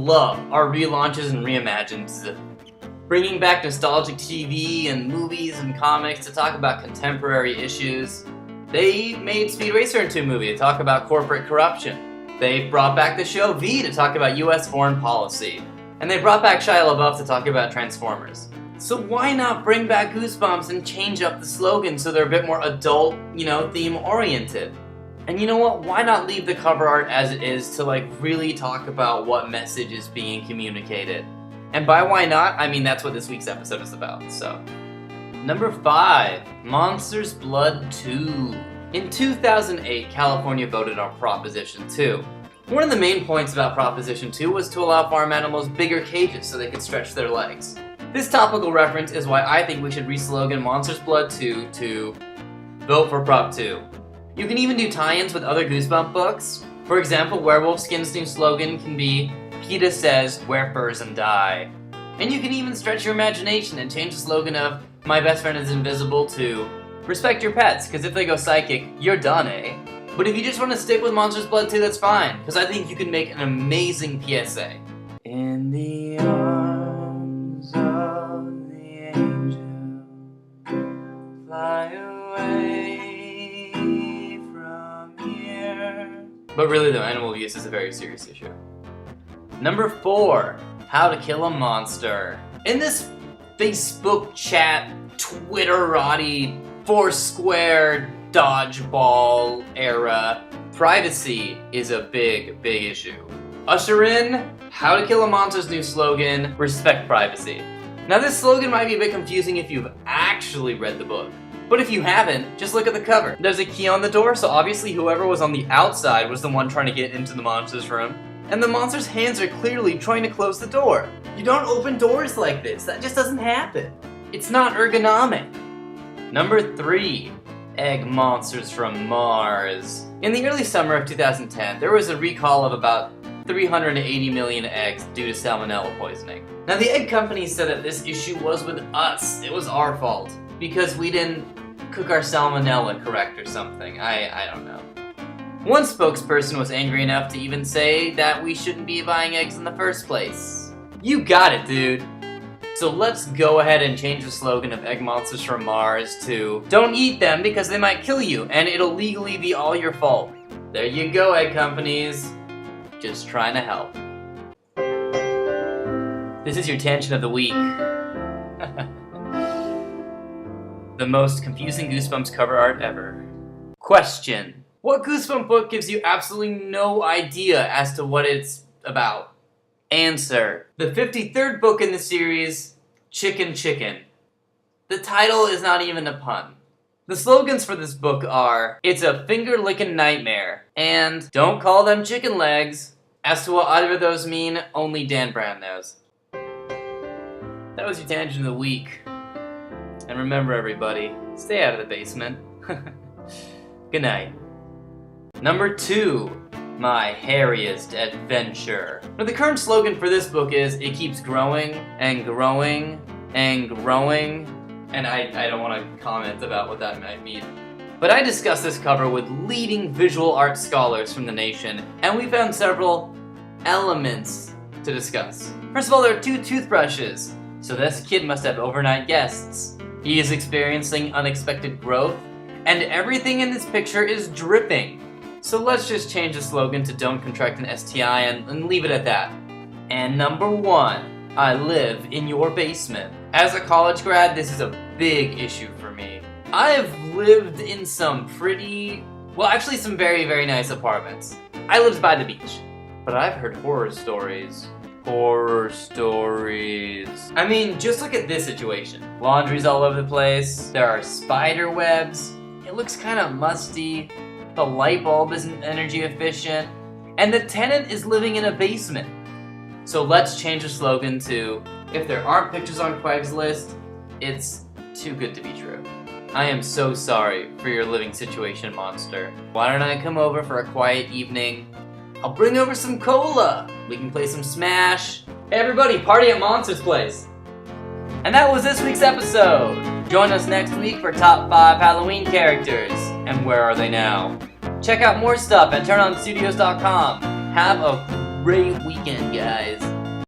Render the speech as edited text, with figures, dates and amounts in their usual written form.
love our relaunches and reimagines, bringing back nostalgic TV and movies and comics to talk about contemporary issues. They made Speed Racer into a movie to talk about corporate corruption. They brought back the show V to talk about US foreign policy. And they brought back Shia LaBeouf to talk about Transformers. So why not bring back Goosebumps and change up the slogan so they're a bit more adult, theme-oriented? And you know what? Why not leave the cover art as it is to really talk about what message is being communicated? And by why not, I mean that's what this week's episode is about, so. Number 5, Monsters Blood 2. In 2008, California voted on Proposition 2. One of the main points about Proposition 2 was to allow farm animals bigger cages so they could stretch their legs. This topical reference is why I think we should re-slogan Monsters Blood 2 to vote for Prop 2. You can even do tie-ins with other Goosebump books. For example, Werewolf Skin's new slogan can be, PETA says, wear furs and die. And you can even stretch your imagination and change the slogan of, my best friend is invisible to, respect your pets, because if they go psychic, you're done, eh? But if you just want to stick with Monsters Blood 2, that's fine, because I think you can make an amazing PSA. In the arms of the angel, fly away from here. But really though, animal abuse is a very serious issue. Number 4, How to Kill a Monster. In this Facebook chat, Twitterati, Foursquare, dodgeball era, privacy is a big issue. Usher in How to Kill a Monster's new slogan, respect privacy. Now this slogan might be a bit confusing if you've actually read the book, but if you haven't, just look at the cover. There's a key on the door, so obviously whoever was on the outside was the one trying to get into the monster's room, and the monster's hands are clearly trying to close the door. You don't open doors like this, that just doesn't happen. It's not ergonomic. Number 3, Egg Monsters from Mars. In the early summer of 2010, there was a recall of about 380 million eggs due to salmonella poisoning. Now the egg company said that this issue was with us. It was our fault because we didn't cook our salmonella correct or something. I don't know. One spokesperson was angry enough to even say that we shouldn't be buying eggs in the first place. You got it, dude. So let's go ahead and change the slogan of Egg Monsters from Mars to don't eat them because they might kill you and it'll legally be all your fault. There you go, egg companies. Just trying to help. This is your tangent of the week. The most confusing Goosebumps cover art ever. Question. What Goosebump book gives you absolutely no idea as to what it's about? Answer. The 53rd book in the series, Chicken Chicken. The title is not even a pun. The slogans for this book are, it's a finger-licking nightmare, and don't call them chicken legs. As to what either of those mean, only Dan Brown knows. That was your tangent of the week. And remember everybody, stay out of the basement. Good night. Number 2. My Hariest Adventure. Now the current slogan for this book is, it keeps growing and growing and growing, and I don't want to comment about what that might mean. But I discussed this cover with leading visual art scholars from the nation, and we found several elements to discuss. First of all, there are 2 toothbrushes, so this kid must have overnight guests. He is experiencing unexpected growth, and everything in this picture is dripping. So let's just change the slogan to don't contract an STI and leave it at that. And number 1, I live in your basement. As a college grad, this is a big issue for me. I've lived in some some very nice apartments. I lived by the beach, but I've heard horror stories. Horror stories. I mean, just look at this situation. Laundry's all over the place, there are spider webs, it looks kind of musty, the light bulb isn't energy efficient, and the tenant is living in a basement. So let's change the slogan to, if there aren't pictures on Craigslist, it's too good to be true. I am so sorry for your living situation, monster. Why don't I come over for a quiet evening? I'll bring over some cola. We can play some Smash. Hey everybody, party at Monster's Place. And that was this week's episode. Join us next week for top 5 Halloween characters. And where are they now? Check out more stuff at turnonstudios.com. Have a great weekend, guys.